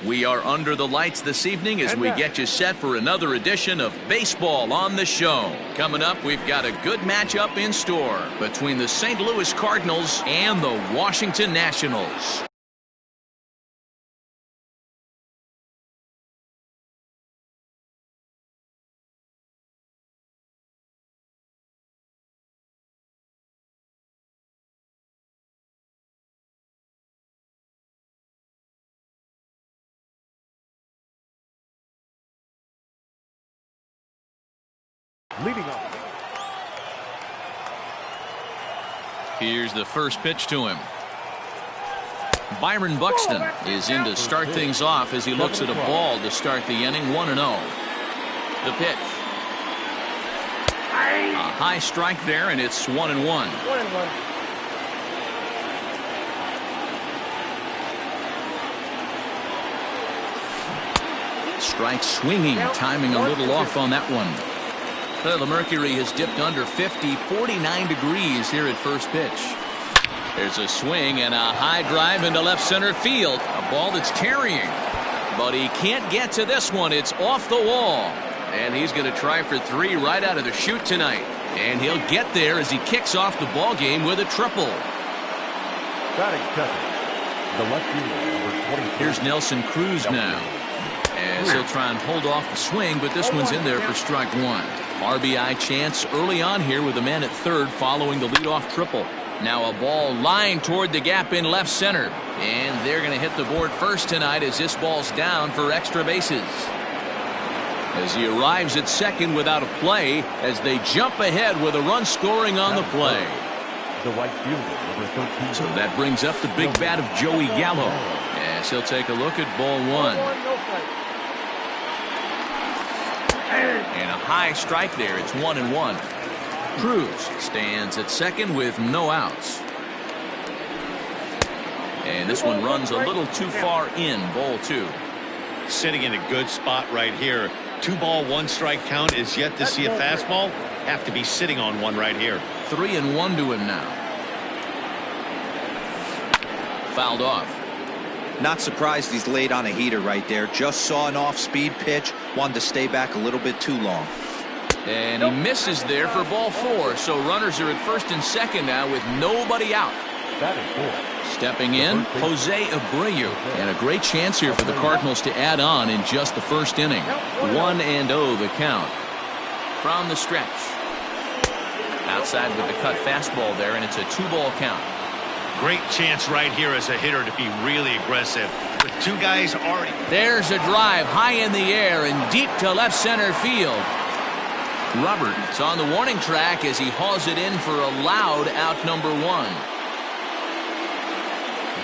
We are under the lights this evening as we get you set for another edition of Baseball on the Show. Coming up, we've got a good matchup in store between the St. Louis Cardinals and the Washington Nationals. Leading off. Here's the first pitch to him. Byron Buxton is in to start things off as he looks at a ball to start the inning. 1-0. The pitch. A high strike there, and it's 1-1. Strike swinging, timing a little off on that one. The mercury has dipped under 50, 49 degrees here at first pitch. There's a swing and a high drive into left center field. A ball that's carrying. But he can't get to this one. It's off the wall. And he's going to try for 3 right out of the chute tonight. And he'll get there as he kicks off the ball game with a triple. Batting second, the left fielder, number 22. Here's Nelson Cruz now. As he'll try and hold off the swing, but this one's in there for strike 1. RBI chance early on here with a man at third following the leadoff triple. Now a ball lined toward the gap in left center. And they're going to hit the board first tonight as this ball's down for extra bases. As he arrives at second without a play as they jump ahead with a run scoring on the play. The right fielder, number 13. So that brings up the big bat of Joey Gallo. As he'll take a look at ball 1. And a high strike there. It's 1-1. Cruz stands at second with no outs. And this one runs a little too far in. Ball 2. Sitting in a good spot right here. 2 ball, 1 strike count is yet to see a fastball. Have to be sitting on one right here. 3-1 to him now. Fouled off. Not surprised he's laid on a heater right there. Just saw an off-speed pitch. Wanted to stay back a little bit too long. And he misses there for ball 4. So runners are at first and second now with nobody out. Stepping in, Jose Abreu. And a great chance here for the Cardinals to add on in just the first inning. 1-0 the count. From the stretch. Outside with the cut fastball there, and it's a 2-ball count. Great chance right here as a hitter to be really aggressive. With 2 guys already. There's a drive high in the air and deep to left center field. Roberts on the warning track as he hauls it in for a loud out number 1.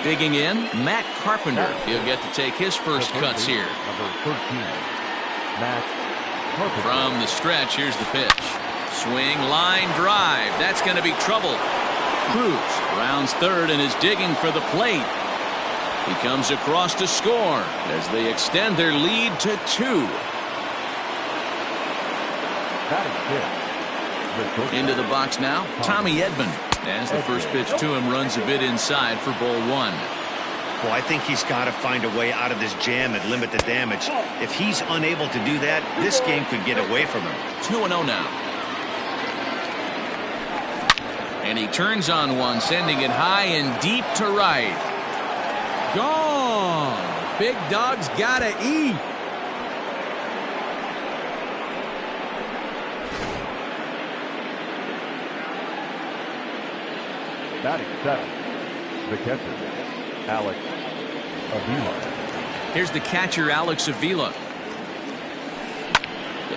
Digging in, Matt Carpenter. He'll get to take his first cuts here. Number 13, Matt Carpenter. From the stretch, here's the pitch. Swing, line, drive. That's going to be trouble. Cruz rounds third and is digging for the plate. He comes across to score as they extend their lead to 2. Into the box now, Tommy Edman. As the first pitch to him runs a bit inside for ball 1. Well, I think he's got to find a way out of this jam and limit the damage. If he's unable to do that, this game could get away from him. 2-0 now. And he turns on one, sending it high and deep to right. Gone. Big dog's gotta eat. Batting seventh, the catcher, Alex Avila. Here's the catcher, Alex Avila.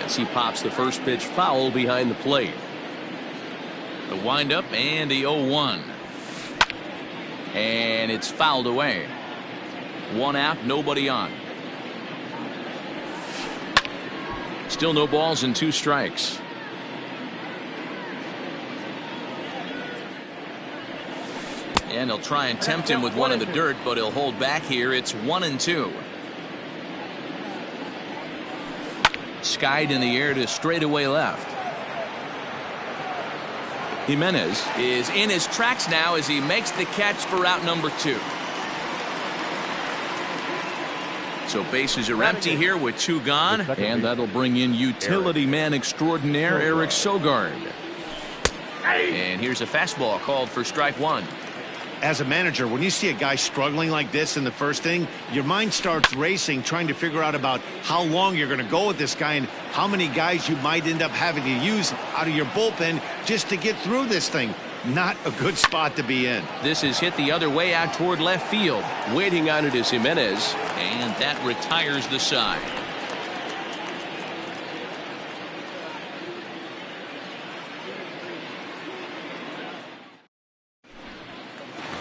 As he pops the first pitch foul behind the plate. The windup and the 0-1. And it's fouled away. 1 out, nobody on. Still no balls and 2 strikes. And he'll try and tempt him with one in the dirt, but he'll hold back here. It's 1-2. Skied in the air to straightaway left. Jimenez is in his tracks now as he makes the catch for out number 2. So bases are empty here with 2 gone, and that'll bring in utility man extraordinaire Eric Sogard. And here's a fastball called for strike 1. As a manager, when you see a guy struggling like this in the first inning, your mind starts racing, trying to figure out about how long you're going to go with this guy and how many guys you might end up having to use out of your bullpen just to get through this thing. Not a good spot to be in. This is hit the other way out toward left field. Waiting on it is Jimenez. And that retires the side.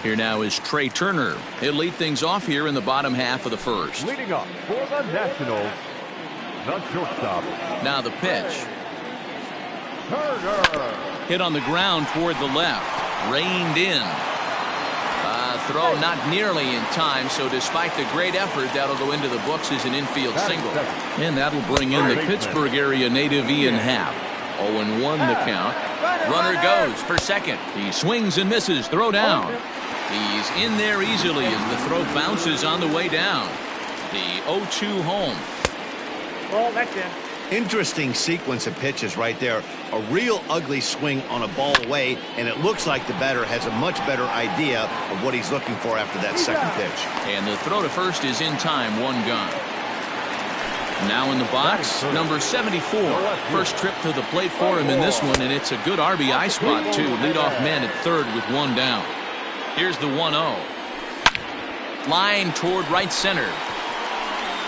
Here now is Trey Turner. He'll lead things off here in the bottom half of the first. Leading up for the Nationals, the shortstop. Now the pitch. Turner. Hit on the ground toward the left. Reined in. Throw not nearly in time, so despite the great effort, that'll go into the books as an infield single. And that'll bring in the Pittsburgh area native Ian Happ. 0-1 the count. Runner goes for second. He swings and misses. Throw down. He's in there easily as the throw bounces on the way down. The 0-2 home. Ball, that's in. Interesting sequence of pitches right there. A real ugly swing on a ball away, and it looks like the batter has a much better idea of what he's looking for after that second pitch. And the throw to first is in time, 1 gone. Now in the box, number 74. First trip to the plate for him in this one, and it's a good RBI spot, too. Leadoff man at third with 1 down. Here's the 1-0. Line toward right center.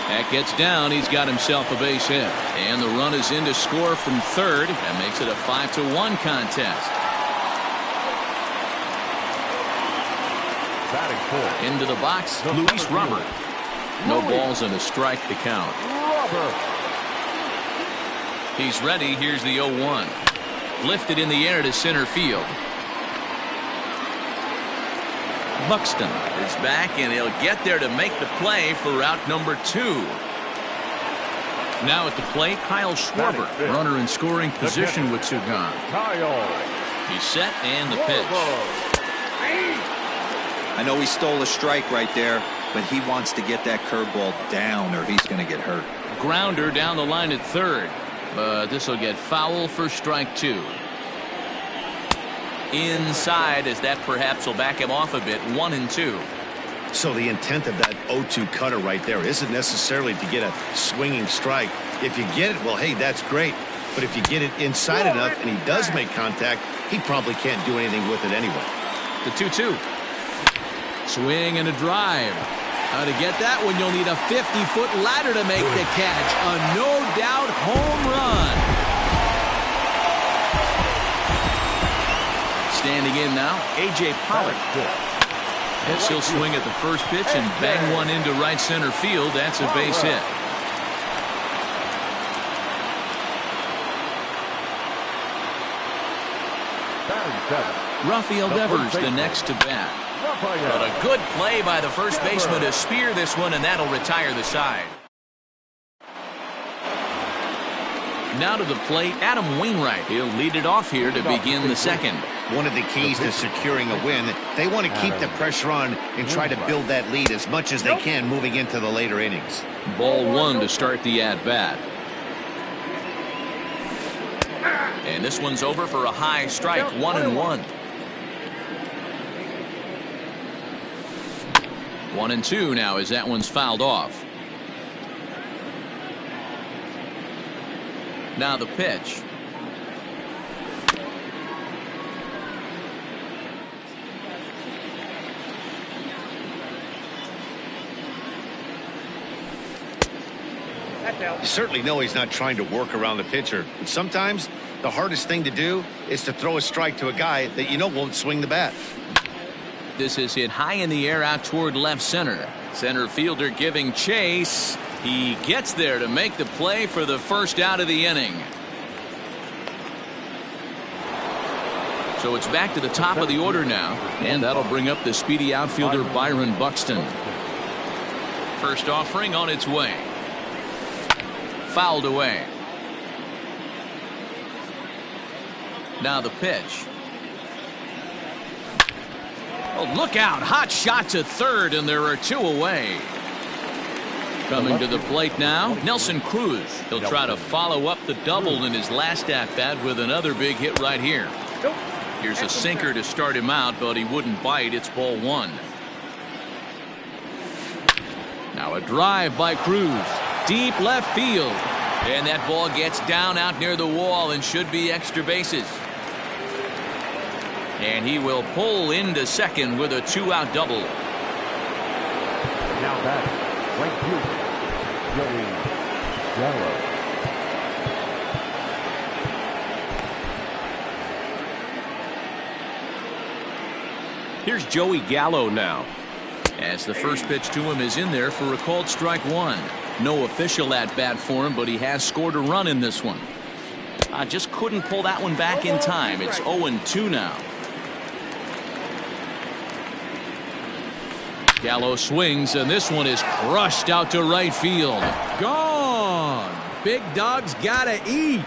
That gets down. He's got himself a base hit. And the run is in to score from third. That makes it a 5-1 contest. Batting fourth. Into the box, Luis Robert. No balls and a strike to count. Robert. He's ready. Here's the 0-1. Lifted in the air to center field. Buxton is back, and he'll get there to make the play for route number 2. Now at the plate, Kyle Schwarber, runner in scoring position with 2 gone. Kyle. He's set, and the pitch. I know he stole a strike right there, but he wants to get that curveball down or he's going to get hurt. Grounder down the line at third, but this will get foul for strike 2. Inside, as that perhaps will back him off a bit. 1-2. So the intent of that 0-2 cutter right there isn't necessarily to get a swinging strike. If you get it, well, hey, that's great. But if you get it inside enough and he does make contact, he probably can't do anything with it anyway. The 2-2. Swing and a drive. How to get that one, you'll need a 50-foot ladder to make the catch. A no-doubt home run. Standing in now, A.J. Pollock. Yes, he'll swing at the first pitch and bang one into right center field. That's a base hit. Rafael Devers, the next to bat. But a good play by the first baseman to spear this one, and that'll retire the side. Now to the plate, Adam Wainwright. He'll lead it off here to begin the second. One of the keys to securing a win, they want to keep the pressure on and try to build that lead as much as they can moving into the later innings. Ball 1 to start the at-bat. And this one's over for a high strike, 1-1. 1-2 now as that one's fouled off. Now the pitch. You certainly know he's not trying to work around the pitcher, but sometimes the hardest thing to do is to throw a strike to a guy that you know won't swing the bat. This is hit high in the air out toward left center. Center fielder giving chase. He gets there to make the play for the first out of the inning. So it's back to the top of the order now, and that'll bring up the speedy outfielder Byron Buxton. First offering on its way. Fouled away. Now the pitch. Oh, look out. Hot shot to third, and there are 2 away. Coming to the plate now, Nelson Cruz. He'll try to follow up the double in his last at-bat with another big hit right here. Here's a sinker to start him out, but he wouldn't bite. It's ball one. Now a drive by Cruz. Deep left field. And that ball gets down out near the wall and should be extra bases. And he will pull into second with a two-out double. Now back, right fielder, Joey Gallo. Here's Joey Gallo now. As the first pitch to him is in there for a called strike one. No official at bat for him, but he has scored a run in this one. Just couldn't pull that one back in time. It's 0-2 now. Gallo swings, and this one is crushed out to right field. Gone. Big dog's gotta eat.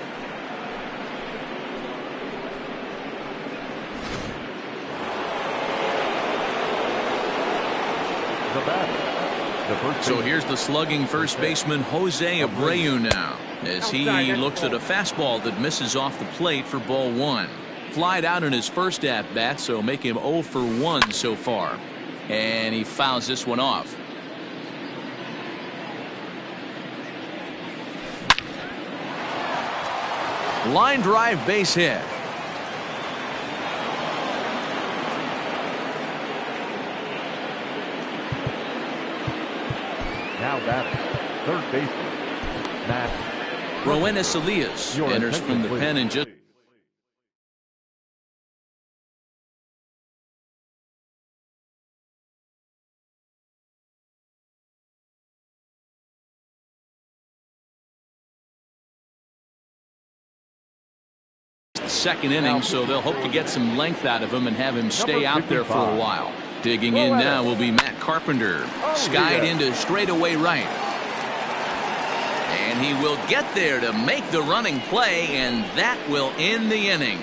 So here's the slugging first baseman Jose Abreu now, as he looks at a fastball that misses off the plate for ball one. Flied out in his first at bat, so make him 0 for 1 so far. And he fouls this one off. Line drive base hit. Now batting, third baseman, Matt Roenis Elias enters from the pen and just second inning, so they'll hope to get some length out of him and have him stay out there for a while. Digging in now will be Matt Carpenter. Skied into straightaway right. And he will get there to make the running play, and that will end the inning.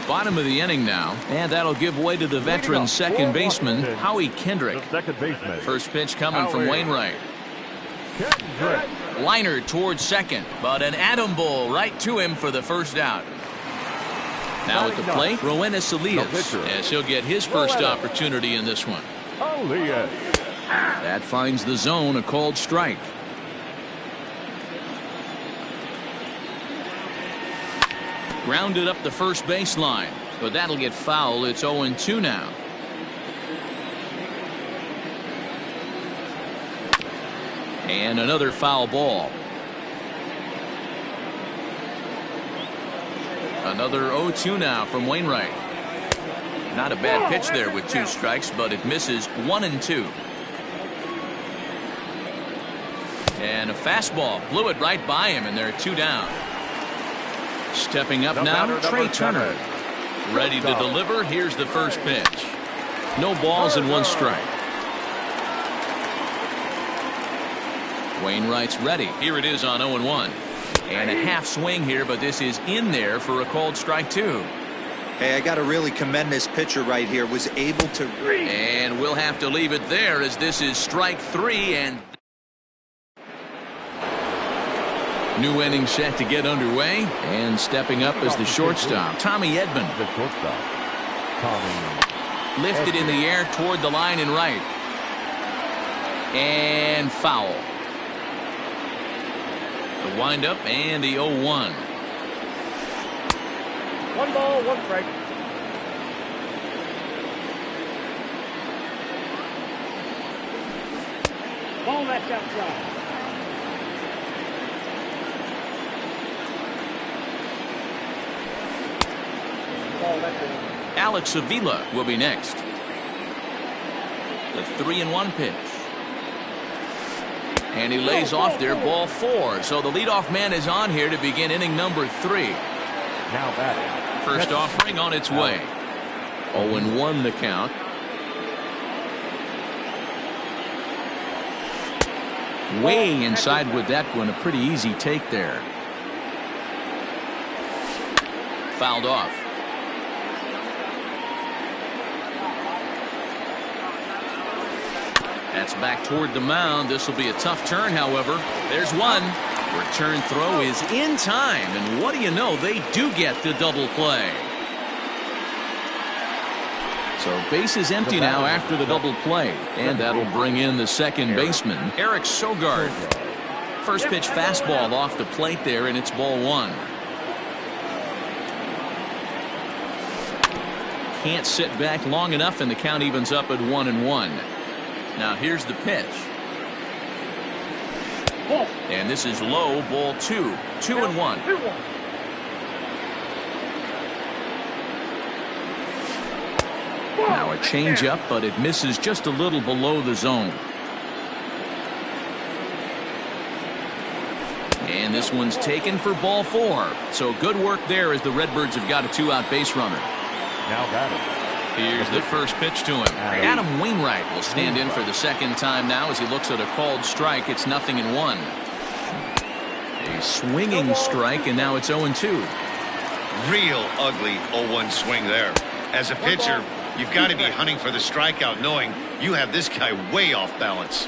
Bottom of the inning now, and that'll give way to the veteran second baseman, Howie Kendrick. Second baseman. First pitch coming from Wainwright. Kendrick. Liner towards second, but an atom bowl right to him for the first out. Now at the plate, Roenis Elias, as he'll get his first opportunity in this one. Elias. That finds the zone, a called strike. Grounded up the first baseline, but that'll get foul. It's 0-2 now. And another foul ball. Another 0-2 now from Wainwright. Not a bad pitch there with 2 strikes, but it misses 1-2. And a fastball blew it right by him, and there are 2 down. Stepping up now, Trey Turner. Ready to deliver. Here's the first pitch. No balls and 1 strike. Wainwright's ready. Here it is on 0-1. And a half swing here, but this is in there for a called strike 2. Hey, I got to really commend this pitcher right here. Was able to. And we'll have to leave it there, as this is strike 3. And new inning set to get underway. And stepping up is the shortstop, Tommy Edman. The shortstop, Tommy. Lifted in the air toward the line and right. And foul. The windup and the 0-1. 1 ball, 1 strike. Ball, that's outside. Ball, that's in. Alex Avila will be next. The 3-1 pitch. And he lays off there, ball 4. So the leadoff man is on here to begin inning number 3. Now batting. First offering on its way. 0-1 the count. Way inside with that one. A pretty easy take there. Fouled off. That's back toward the mound. This will be a tough turn, however. There's one. Return throw is in time, and what do you know? They do get the double play. So base is empty now after the double play, and that'll bring in the second baseman, Eric Sogard. First pitch fastball off the plate there, and it's ball one. Can't sit back long enough, and the count evens up at 1-1. Now here's the pitch. And this is low, ball two. 2-1. Now a changeup, but it misses just a little below the zone. And this one's taken for ball four. So good work there as the Redbirds have got a two-out base runner. Now batting. Here's the first pitch to him. Adam Wainwright will stand in for the second time now as he looks at a called strike. It's 0-1. A swinging strike, and now it's 0-2. Real ugly 0-1 swing there. As a pitcher, you've got to be hunting for the strikeout, knowing you have this guy way off balance.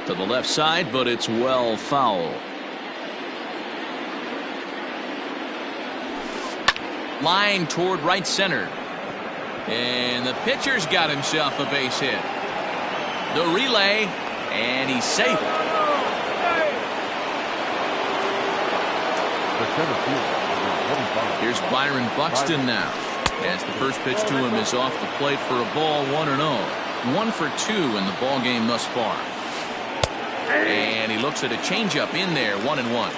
To the left side, but it's well foul. Line toward right center. And the pitcher's got himself a base hit. The relay, and he's safe. Here's Byron Buxton now, as the first pitch to him is off the plate for a ball, 1-0. 1 for 2 in the ball game thus far. And he looks at a changeup in there, 1-1.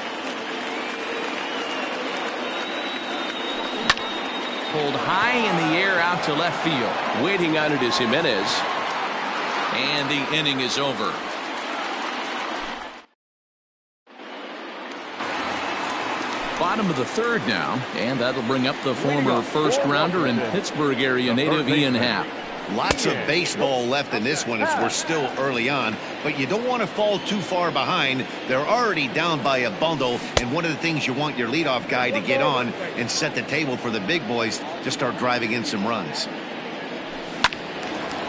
Pulled high in the air out to left field. Waiting on it is Jimenez. And the inning is over. Bottom of the third now, and that'll bring up the former first rounder and Pittsburgh area native Ian Happ. Lots of baseball left in this one as we're still early on, but you don't want to fall too far behind. They're already down by a bundle, and one of the things you want your leadoff guy to get on and set the table for the big boys to start driving in some runs.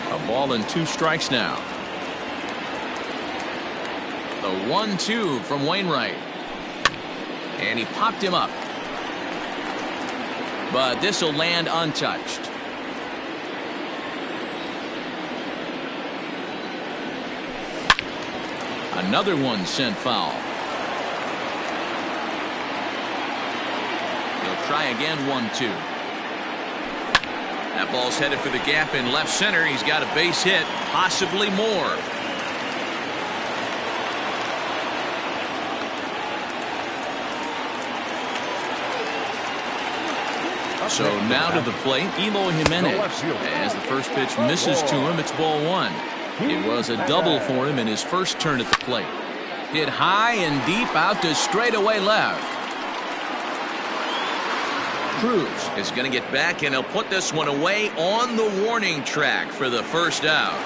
A ball and 2 strikes now. The 1-2 from Wainwright. And he popped him up. But this will land untouched. Another one sent foul. He'll try again, 1-2. That ball's headed for the gap in left center. He's got a base hit, possibly more. So now to the plate, Eloy Jimenez. As the first pitch misses to him, it's ball one. It was a double for him in his first turn at the plate. Hit high and deep out to straightaway left. Cruz is going to get back, and he'll put this one away on the warning track for the first out.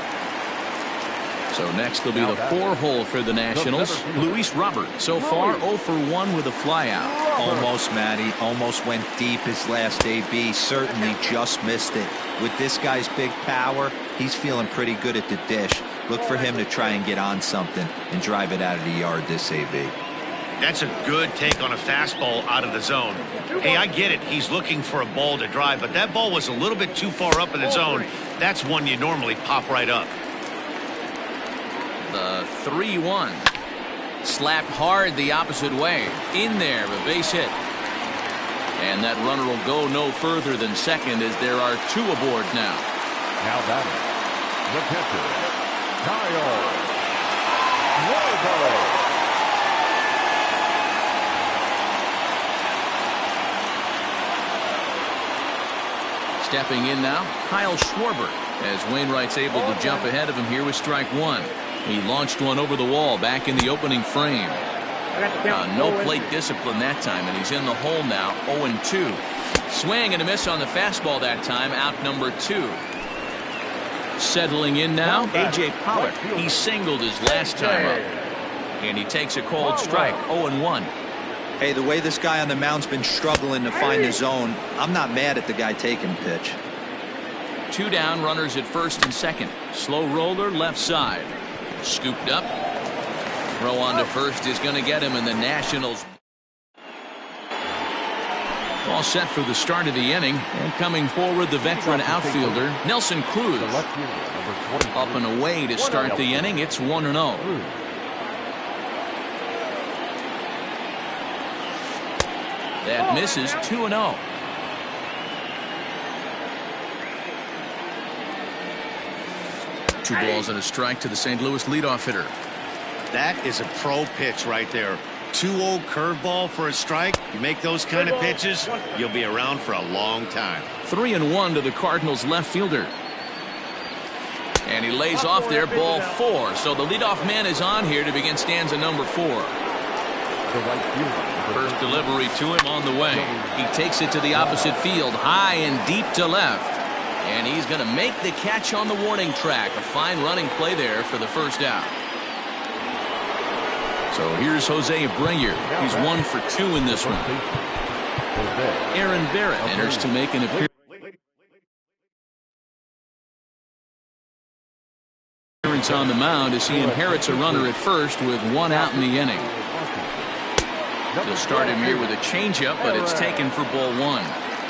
So next will be the 4-hole for the Nationals. Luis Robert so far 0 for 1 with a flyout. Almost, Matty. Almost went deep his last AB. Certainly just missed it. With this guy's big power, he's feeling pretty good at the dish. Look for him to try and get on something and drive it out of the yard this AB. That's a good take on a fastball out of the zone. Hey, I get it. He's looking for a ball to drive, but that ball was a little bit too far up in the zone. That's one you normally pop right up. The 3-1. Slapped hard the opposite way. In there, a base hit. And that runner will go no further than second as there are 2 aboard now. Now batting, the pitcher, Kyle Schwarber. Stepping in now, Kyle Schwarber, as Wainwright's able to jump ahead of him here with strike one. He launched one over the wall back in the opening frame. No plate discipline that time, and he's in the hole now, 0-2. Swing and a miss on the fastball that time, out number 2. Settling in now, A.J. Pollock. He singled his last time up. And he takes a called strike, 0-1. Hey, the way this guy on the mound's been struggling to find the zone, I'm not mad at the guy taking pitch. Two down, runners at first and second. Slow roller left side. Scooped up. Throw on to first is going to get him, and the Nationals all set for the start of the inning. And coming forward, the veteran outfielder, Nelson Cruz. Up and away to start the inning. It's 1-0. That misses. 2-0. Two balls and a strike to the St. Louis leadoff hitter. That is a pro pitch right there. 2-0 curveball for a strike. You make those kind of pitches, you'll be around for a long time. 3-1 to the Cardinals left fielder. And he lays off there, ball 4. So the leadoff man is on here to begin stanza number 4. First delivery to him on the way. He takes it to the opposite field, high and deep to left. And he's going to make the catch on the warning track. A fine running play there for the first out. So here's Jose Abreu. He's 1 for 2 in this one. Aaron Barrett enters to make an appearance on the mound as he inherits a runner at first with 1 out in the inning. They'll start him here with a changeup, but it's taken for ball 1.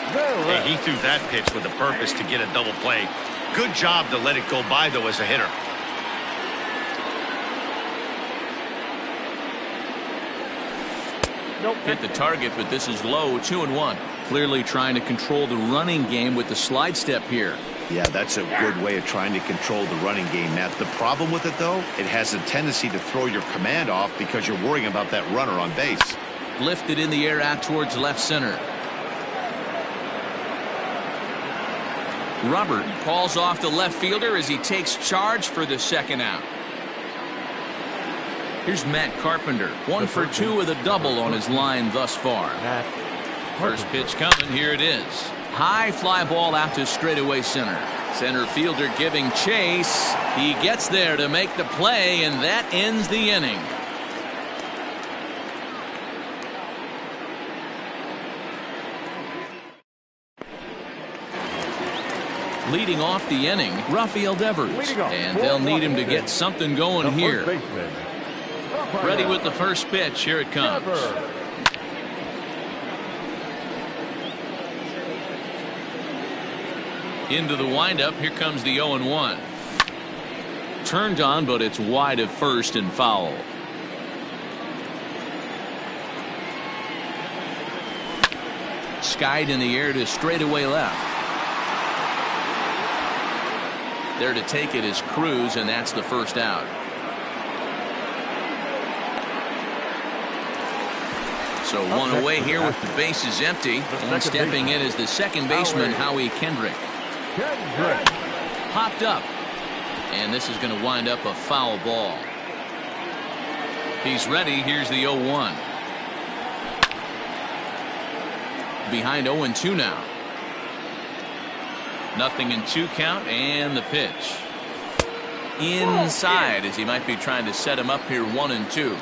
Hey, he threw that pitch with a purpose to get a double play. Good job to let it go by, though, as a hitter. Hit the target, but this is low. 2-1. Clearly trying to control the running game with the slide step here. Yeah, that's a good way of trying to control the running game, Matt. The problem with it, though, it has a tendency to throw your command off because you're worrying about that runner on base. Lifted in the air out towards left center. Robert calls off the left fielder as he takes charge for the second out. Here's Matt Carpenter. 1 for 2 with a double on his line thus far. First pitch coming. Here it is. High fly ball out to straightaway center. Center fielder giving chase. He gets there to make the play, and that ends the inning. Leading off the inning, Rafael Devers, and they'll need him to get something going here. Ready with the first pitch. Here it comes. Into the windup. Here comes the 0-1. Turned on, but it's wide of first and foul. Skied in the air to straightaway left. There to take it is Cruz, and that's the first out. So 1 away here with the bases empty. And stepping in is the second baseman, Howie Kendrick. Popped up. And this is going to wind up a foul ball. He's ready. Here's the 0-1. Behind 0-2 now. 0-2 count, and the pitch. Inside, as he might be trying to set him up here. 1-2.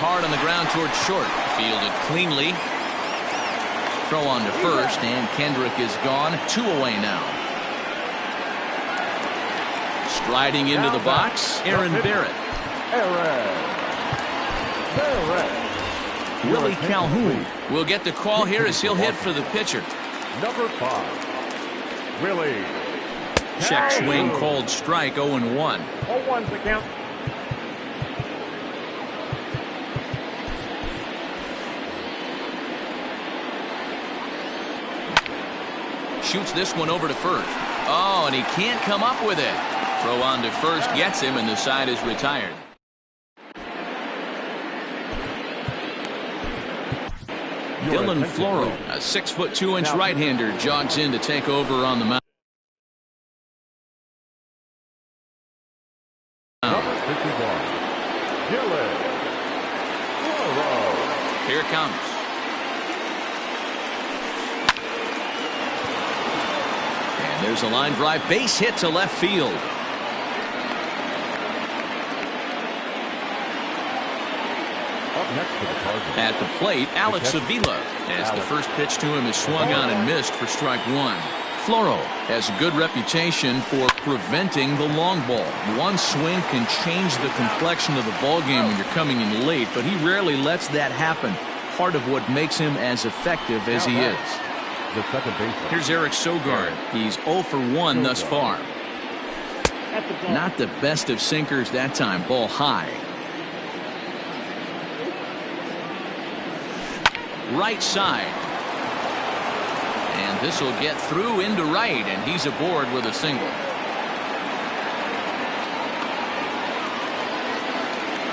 Hard on the ground towards short. Fielded cleanly. Throw on to first, and Kendrick is gone. 2 away now. Striding into the box, Aaron Barrett. Willie Calhoun will get the call here as he'll hit for the pitcher. Number 5, Willie. Check swing, called strike. 0-1. 0-1's the count. Shoots this one over to first. Oh, and he can't come up with it. Throw on to first gets him, and the side is retired. Dylan Floro, a 6'2" right-hander, jogs in to take over on the mound. Here it comes. And there's a line drive, base hit to left field. next to the target. At the plate, Alex Avila, as the first pitch to him is swung on and missed for strike one. Floro has a good reputation for preventing the long ball. One swing can change the complexion of the ball game when you're coming in late, but he rarely lets that happen. Part of what makes him as effective as he is. The second baseman. Here's Eric Sogard. He's 0 for 1 thus far. Not the best of sinkers that time. Ball high. Right side. And this will get through into right, and he's aboard with a single.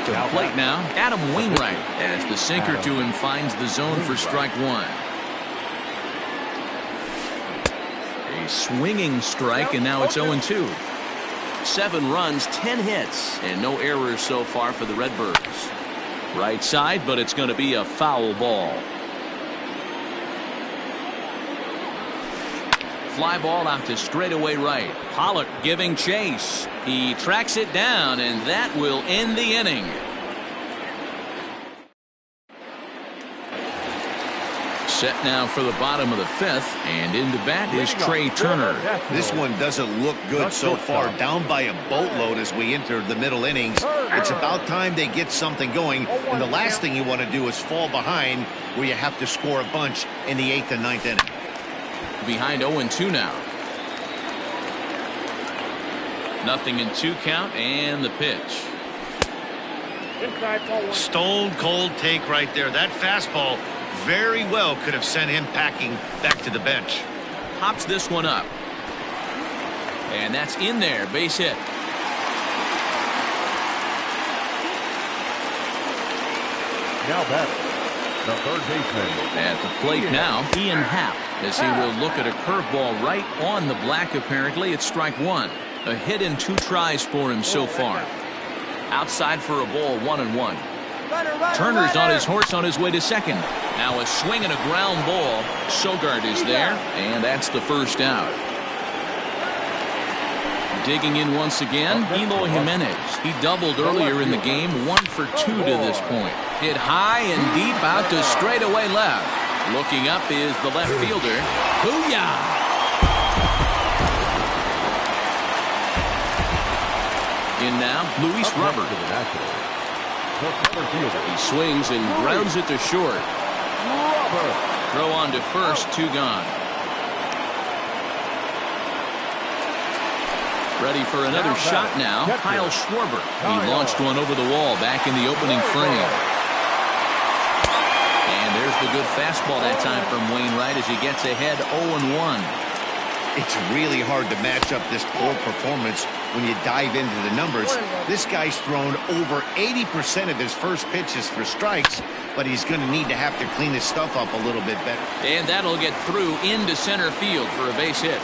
To the plate now, Adam Wainwright, as the sinker to him finds the zone for strike one. A swinging strike, and now it's 0-2. 7 runs, 10 hits, and no errors so far for the Redbirds. Right side, but it's going to be a foul ball. Fly ball out to straightaway right. Pollock giving chase. He tracks it down, and that will end the inning. Set now for the bottom of the 5th, and into bat is Trey Turner. This one doesn't look good so far. Down by a boatload as we enter the middle innings. It's about time they get something going, and the last thing you want to do is fall behind where you have to score a bunch in the 8th and 9th inning. Behind 0-2 now. 0-2 count, and the pitch. Stone cold take right there. That fastball very well could have sent him packing back to the bench. Pops this one up. And that's in there. Base hit. Now batting, the third baseman. At the plate now, Ian Happ, as he will look at a curveball right on the black. Apparently it's strike one. A hit in 2 tries for him so far. Outside for a ball, 1-1. Turner's on his horse on his way to second. Now a swing and a ground ball. Sogard is there, and that's the first out. Digging in once again, Eloy Jimenez. He doubled earlier in the game, 1 for 2 to this point. Hit high and deep out to straightaway left. Looking up is the left fielder. Booyah! In now, Luis Robert. He swings and grounds it to short. Throw on to first, 2 gone. Ready for another shot now, Kyle Schwarber. He launched one over the wall back in the opening frame. And there's the good fastball that time from Wainwright as he gets ahead 0-1. It's really hard to match up this poor performance when you dive into the numbers. This guy's thrown over 80% of his first pitches for strikes, but he's going to need to have to clean his stuff up a little bit better. And that'll get through into center field for a base hit.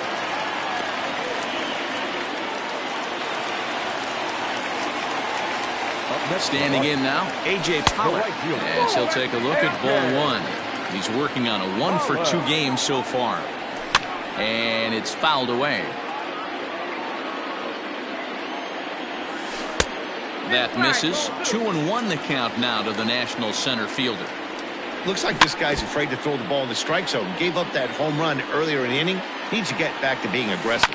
Standing in now, A.J. Pollock, as he'll take a look at ball 1. He's working on a 1 for 2 game so far. And it's fouled away. That misses. 2-1 the count now to the National center fielder. Looks like this guy's afraid to throw the ball in the strike zone. Gave up that home run earlier in the inning. Needs to get back to being aggressive.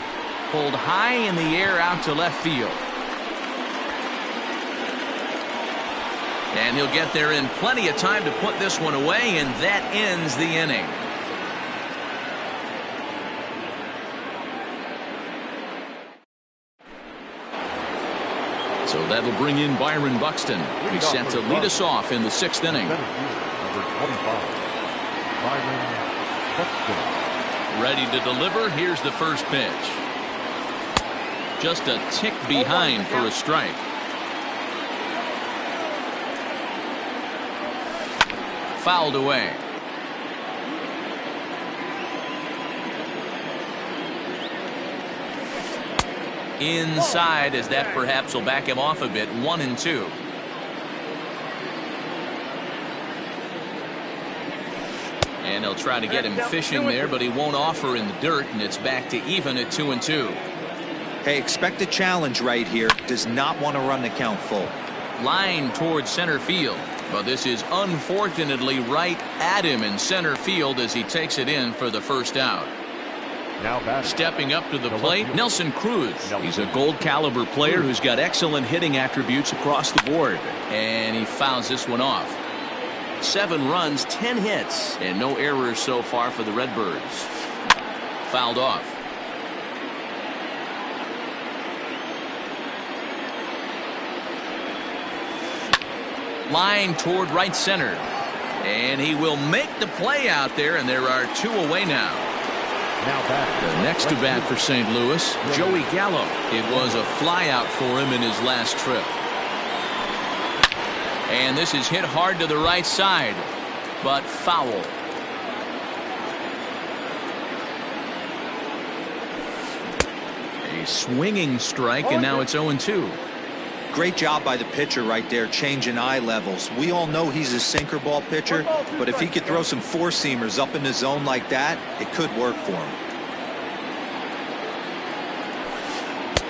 Pulled high in the air out to left field. And he'll get there in plenty of time to put this one away, and that ends the inning. So that'll bring in Byron Buxton. He's set to lead us off in the 6th inning. Number 25, Byron Buxton. Ready to deliver. Here's the first pitch. Just a tick behind for a strike. Fouled away. Inside, as that perhaps will back him off a bit. 1-2. And they'll try to get him fishing there, but he won't offer in the dirt, and it's back to even at 2-2. Hey, expect a challenge right here. Does not want to run the count full. line towards center field. But this is unfortunately right at him in center field as he takes it in for the first out. Now batting. Stepping up to the plate, Nelson Cruz. He's a gold caliber player who's got excellent hitting attributes across the board. And he fouls this one off. 7 runs, 10 hits, and no errors so far for the Redbirds. Fouled off. Line toward right center. And he will make the play out there, and there are 2 away now. Now batting. The next to bat for St. Louis, Joey Gallo. It was a flyout for him in his last trip. And this is hit hard to the right side, but foul. A swinging strike, and now it's 0-2. Great job by the pitcher right there, changing eye levels. We all know he's a sinker ball pitcher, but if he could throw some four-seamers up in the zone like that, it could work for him.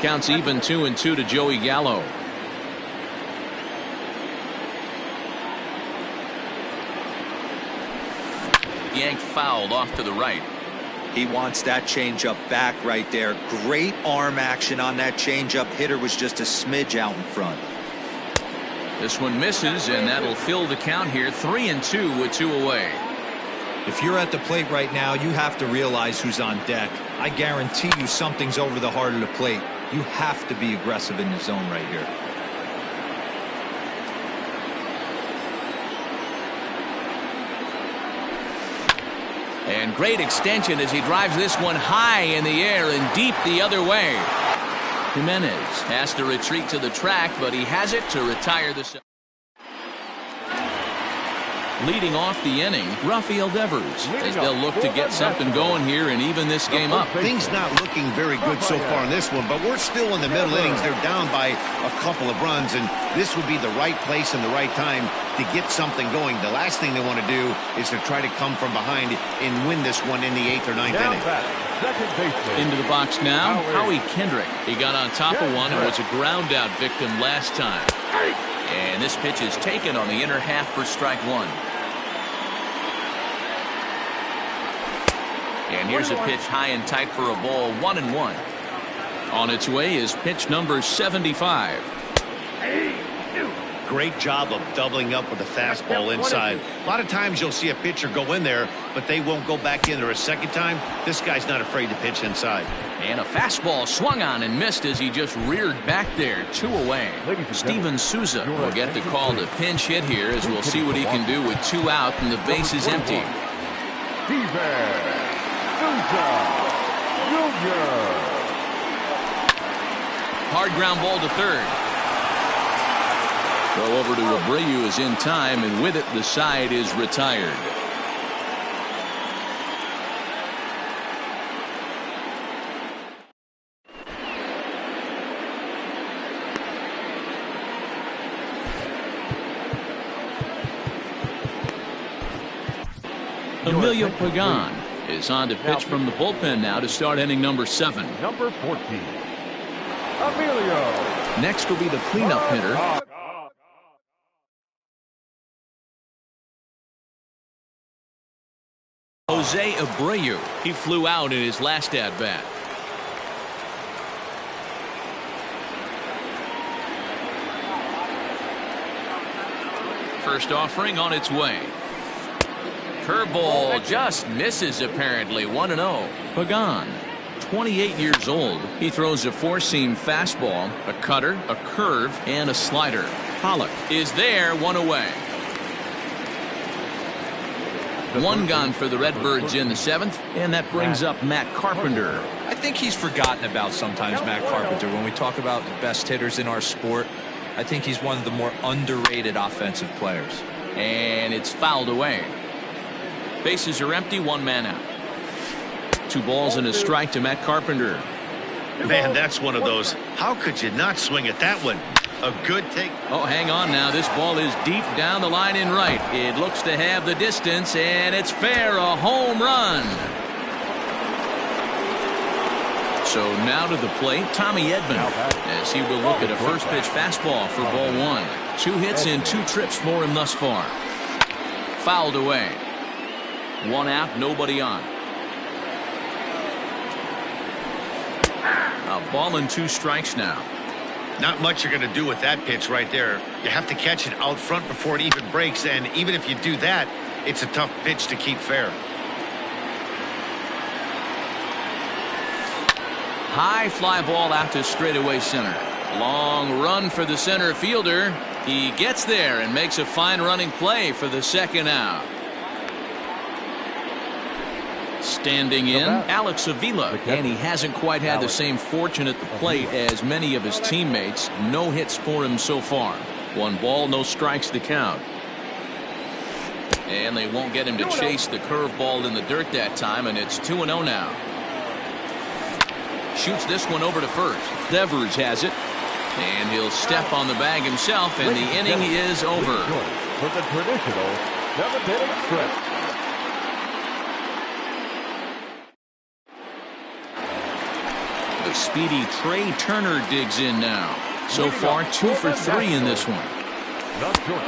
Counts even 2-2 to Joey Gallo. Yanked fouled off to the right. He wants that changeup back right there. Great arm action on that changeup. Hitter was just a smidge out in front. This one misses, and that'll fill the count here. 3-2 with 2 away. If you're at the plate right now, you have to realize who's on deck. I guarantee you something's over the heart of the plate. You have to be aggressive in the zone right here. And great extension as he drives this one high in the air and deep the other way. Jimenez has to retreat to the track, but he has it to retire the. Leading off the inning, Rafael Devers, as they'll look to get something going here and even this game up. Things not looking very good so far in this one, but we're still in the middle innings. They're down by a couple of runs, and this would be the right place and the right time to get something going. The last thing they want to do is to try to come from behind and win this one in the 8th or 9th inning. Into the box now, Howie Kendrick. He got on top of one and was a ground out victim last time. And this pitch is taken on the inner half for strike 1. And here's a pitch high and tight for a ball, 1-1. On its way is pitch number 75. Great job of doubling up with a fastball inside. A lot of times you'll see a pitcher go in there, but they won't go back in there a second time. This guy's not afraid to pitch inside. And a fastball swung on and missed as he just reared back there. 2 away. Steven Souza will get the call to pinch hit here as we'll see what he can do with 2 out and the base is empty. Hard ground ball to third. Throw over to Abreu is in time, and with it the side is retired. Emilio Pagan is on to pitch from the bullpen now to start inning number 7. Number 14, Emilio. Next will be the cleanup hitter, Jose Abreu. He flew out in his last at-bat. First offering on its way. Curveball just misses apparently. 1-0. Pagan, 28 years old. He throws a four-seam fastball, a cutter, a curve, and a slider. Pollock is there, 1 away. 1 gone for the Redbirds in the 7th, and that brings up Matt Carpenter. I think he's forgotten about sometimes, Matt Carpenter. When we talk about the best hitters in our sport, I think he's one of the more underrated offensive players. And it's fouled away. Bases are empty, 1 man out. 2 balls and a strike to Matt Carpenter. Man, that's one of those. How could you not swing at that one? A good take. Oh, hang on now. This ball is deep down the line in right. It looks to have the distance, and it's fair. A home run. So now to the plate, Tommy Edman, as he will look at a first pitch fastball for ball 1. 2 hits and 2 trips for him thus far. Fouled away. 1 out, nobody on. A ball and 2 strikes now. Not much you're going to do with that pitch right there. You have to catch it out front before it even breaks, and even if you do that, it's a tough pitch to keep fair. High fly ball out to straightaway center. Long run for the center fielder. He gets there and makes a fine running play for the 2nd out. Standing in, Alex Avila, and he hasn't quite had the same fortune at the plate as many of his teammates. No hits for him so far. 1 ball, no strikes to count. And they won't get him to chase the curveball in the dirt that time, and it's 2-0 now. Shoots this one over to first. Devers has it, and he'll step on the bag himself, and the inning is over. For the traditional 7th-inning stretch. The speedy Trey Turner digs in now. So far, 2 for 3 in this one.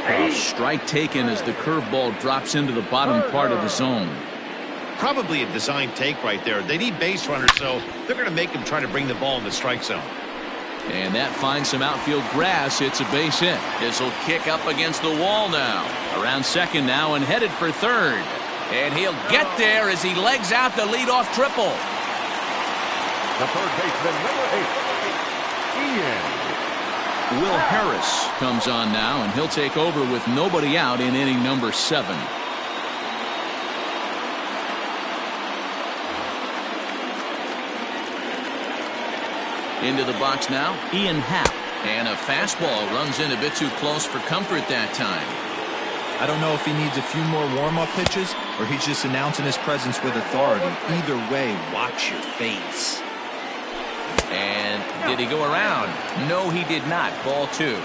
A strike taken as the curveball drops into the bottom part of the zone. Probably a design take right there. They need base runners, so they're going to make him try to bring the ball in the strike zone. And that finds some outfield grass. It's a base hit. This will kick up against the wall now. Around second now and headed for third. And he'll get there as he legs out the leadoff triple. The third baseman, number 8, Ian. Will Harris comes on now, and he'll take over with nobody out in inning number 7. Into the box now, Ian Happ. And a fastball runs in a bit too close for comfort that time. I don't know if he needs a few more warm-up pitches or he's just announcing his presence with authority. Either way, watch your face. And did he go around? No, he did not. Ball 2.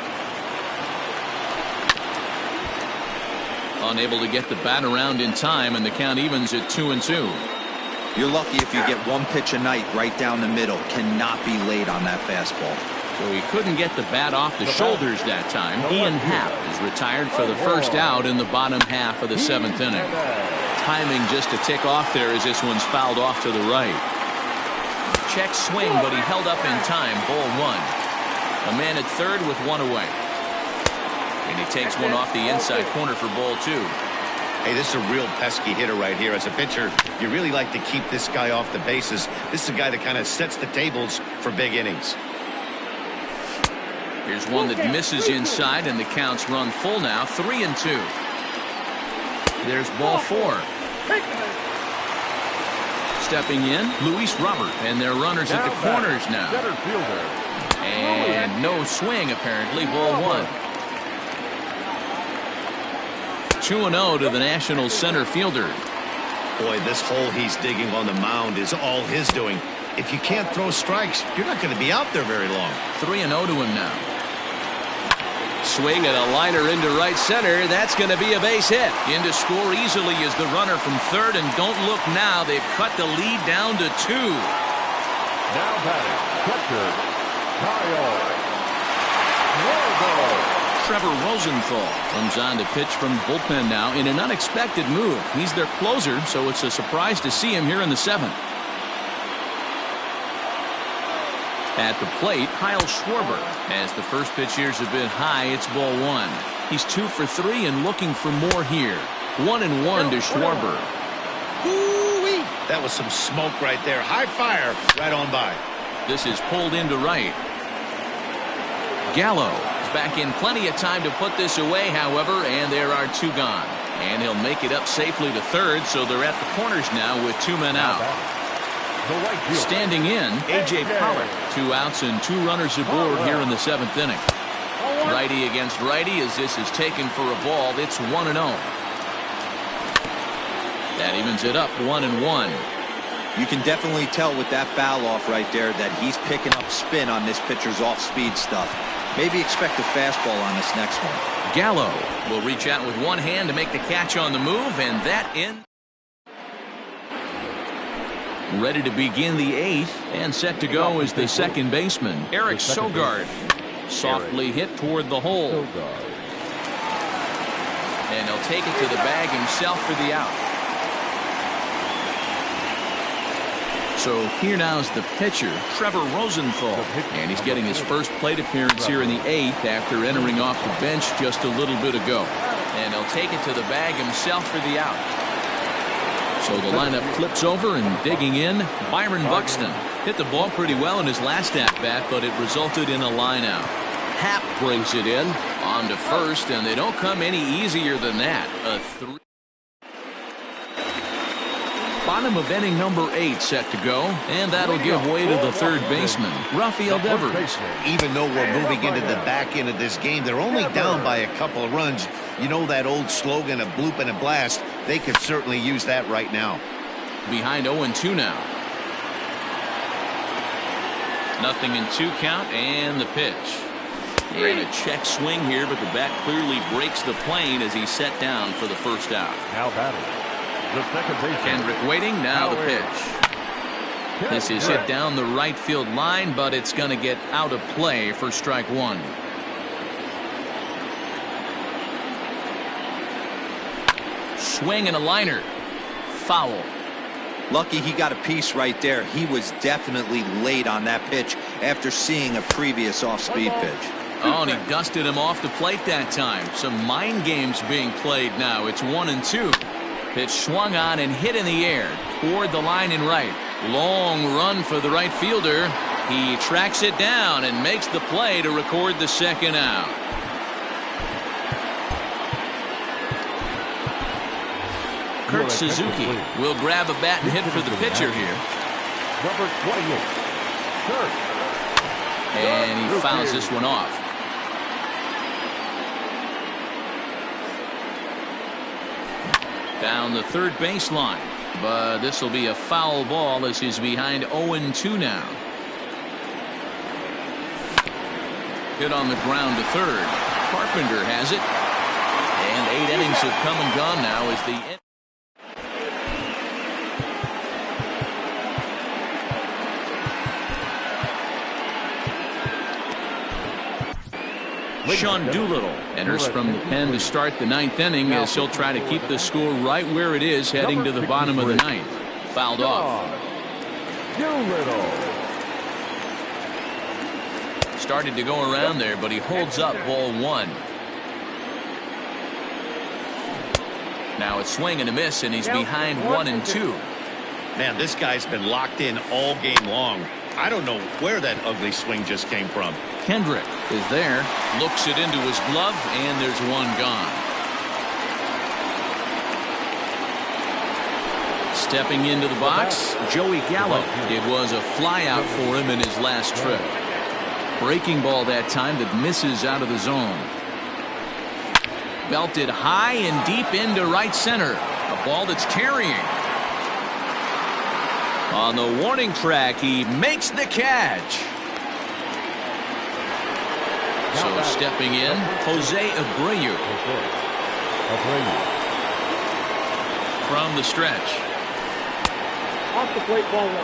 Unable to get the bat around in time, and the count evens at 2-2. You're lucky if you get 1 pitch a night right down the middle. Cannot be late on that fastball. So he couldn't get the bat off the shoulders that time. Ian Happ is retired for the 1st out in the bottom half of the 7th inning. Timing just to tick off there as this one's fouled off to the right. Check swing, but he held up in time. Ball 1. A man at third with 1 away. And he takes one off the inside corner for ball 2. Hey, this is a real pesky hitter right here. As a pitcher, you really like to keep this guy off the bases. This is a guy that kind of sets the tables for big innings. Here's one that misses inside, and the count's run full now. 3-2. There's ball 4. Stepping in, Luis Robert, and their runners at the corners now. And no swing, apparently. Ball 1. 2-0 to the National center fielder. Boy, this hole he's digging on the mound is all his doing. If you can't throw strikes, you're not going to be out there very long. 3-0 to him now. Swing and a liner into right center. That's going to be a base hit. In to score easily is the runner from third, and don't look now. They've cut the lead down to 2. Now batting, catcher, Kyle Wargo. Trevor Rosenthal comes on to pitch from the bullpen now in an unexpected move. He's their closer, so it's a surprise to see him here in the 7th. At the plate, Kyle Schwarber. As the first pitch years have been high, it's ball 1. He's 2 for 3 and looking for more here. 1-1 to Schwarber. Ooh-wee. That was some smoke right there. High fire right on by. This is pulled into right. Gallo is back in plenty of time to put this away, however, and there are 2 gone. And he'll make it up safely to third, so they're at the corners now with 2 men out. Standing in, A.J. Pollock. 2 outs and 2 runners aboard here in the 7th inning. Righty against righty as this is taken for a ball. It's 1-0. That evens it up 1-1. You can definitely tell with that foul off right there that he's picking up spin on this pitcher's off-speed stuff. Maybe expect a fastball on this next one. Gallo will reach out with one hand to make the catch on the move, and that in. Ready to begin the 8th, and set to go is the second baseman, Eric Sogard. Softly hit toward the hole. he'll take it to the bag himself for the out. So here now is the pitcher, Trevor Rosenthal, and he's getting his first plate appearance here in the 8th after entering off the bench just a little bit ago. And he'll take it to the bag himself for the out. So the lineup flips over, and digging in, Byron Buxton. Hit the ball pretty well in his last at-bat, but it resulted in a line out. Happ brings it in. On to first, and they don't come any easier than that. A 3. Bottom of inning number 8 set to go, and that'll give way to the third baseman, Rafael Devers. Even though we're moving into the back end of this game, they're only down by a couple of runs. You know that old slogan, a bloop and a blast. They could certainly use that right now. Behind 0-2 now. Nothing in 2 count, and the pitch. And a check swing here, but the bat clearly breaks the plane as he's set down for the first out. Now batting, the second baseman. Kendrick waiting, now the pitch. This is hit down the right field line, but it's going to get out of play for strike 1. Swing and a liner. Foul. Lucky he got a piece right there. He was definitely late on that pitch after seeing a previous off-speed pitch. Oh, and he dusted him off the plate that time. Some mind games being played now. It's 1-2. Pitch swung on and hit in the air toward the line and right. Long run for the right fielder. He tracks it down and makes the play to record the second out. Kurt Suzuki will grab a bat and hit for the pitcher here. Number 28, Kurt. And he fouls this one off. Down the third baseline, but this will be a foul ball as he's behind 0-2 now. Hit on the ground to third. Carpenter has it. And 8 innings have come and gone now as the Sean Doolittle enters from the pen to start the 9th inning as he'll try to keep the score right where it is heading to the bottom of the 9th. Fouled off. Doolittle. Started to go around there, but he holds up ball 1. Now it's swing and a miss, and he's behind 1-2. Man, this guy's been locked in all game long. I don't know where that ugly swing just came from. Kendrick is there, looks it into his glove, and there's one gone. Stepping into the box, Joey Gallo. It was a flyout for him in his last trip. Breaking ball that time that misses out of the zone. Belted high and deep into right center. A ball that's carrying. On the warning track, he makes the catch. So stepping in, Jose Abreu. From the stretch. Off the plate, ball 1.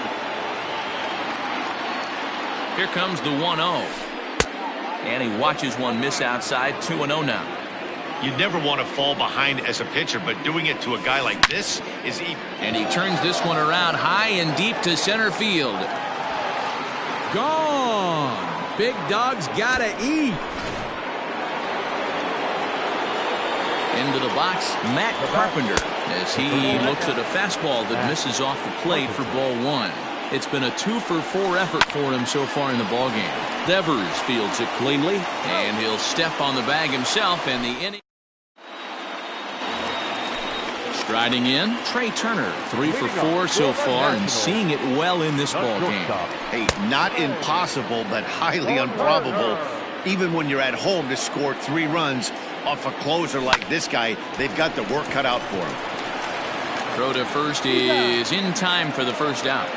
Here comes the 1-0. And he watches one miss outside. 2-0 now. You never want to fall behind as a pitcher, but doing it to a guy like this is even. And he turns this one around high and deep to center field. Gone. Big dog's gotta eat. Into the box, Matt Carpenter, as he looks at a fastball that misses off the plate for ball 1. It's been a 2-for-4 effort for him so far in the ballgame. Devers fields it cleanly, and he'll step on the bag himself, and the inning. Striding in, Trey Turner, 3-for-4 so far, and seeing it well in this ballgame. Hey, not impossible, but highly improbable. Even when you're at home to score 3 runs off a closer like this guy, they've got the work cut out for him. Throw to first is in time for the first out.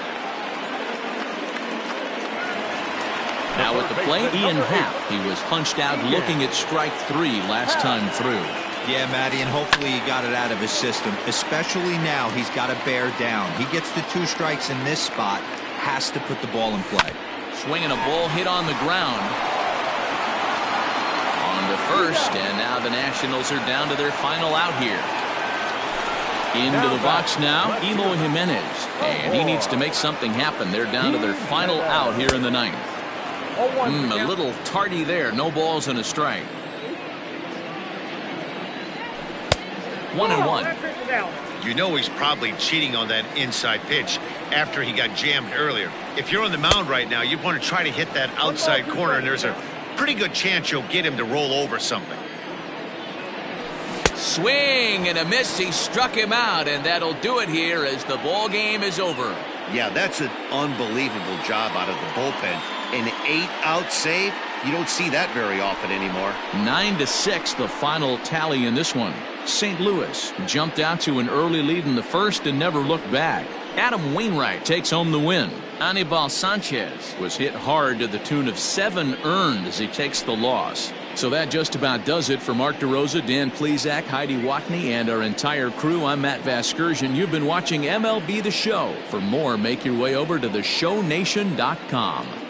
Now at the plate, Ian Happ. He was punched out looking at strike 3 last time through. Yeah, Matty, and hopefully he got it out of his system. Especially now, he's got to bear down. He gets the 2 strikes in this spot, has to put the ball in play. Swinging a ball hit on the ground. On to to first, and now the Nationals are down to their final out here. Into the box now, Eloy Jimenez, and he needs to make something happen. They're down to their final out here in the ninth. A little tardy there. No balls and a strike. 1-1. You know he's probably cheating on that inside pitch after he got jammed earlier. If you're on the mound right now, you want to try to hit that outside corner, and there's a pretty good chance you'll get him to roll over something. Swing and a miss. He struck him out, and that'll do it here as the ball game is over. Yeah, that's an unbelievable job out of the bullpen. An 8-out save, you don't see that very often anymore. 9-6 the final tally in this one. St. Louis jumped out to an early lead in the first and never looked back. Adam Wainwright takes home the win. Anibal Sanchez was hit hard to the tune of 7 earned as he takes the loss. So that just about does it for Mark DeRosa, Dan Plesac, Heidi Watney, and our entire crew. I'm Matt Vasgersian. You've been watching MLB The Show. For more, make your way over to theshownation.com.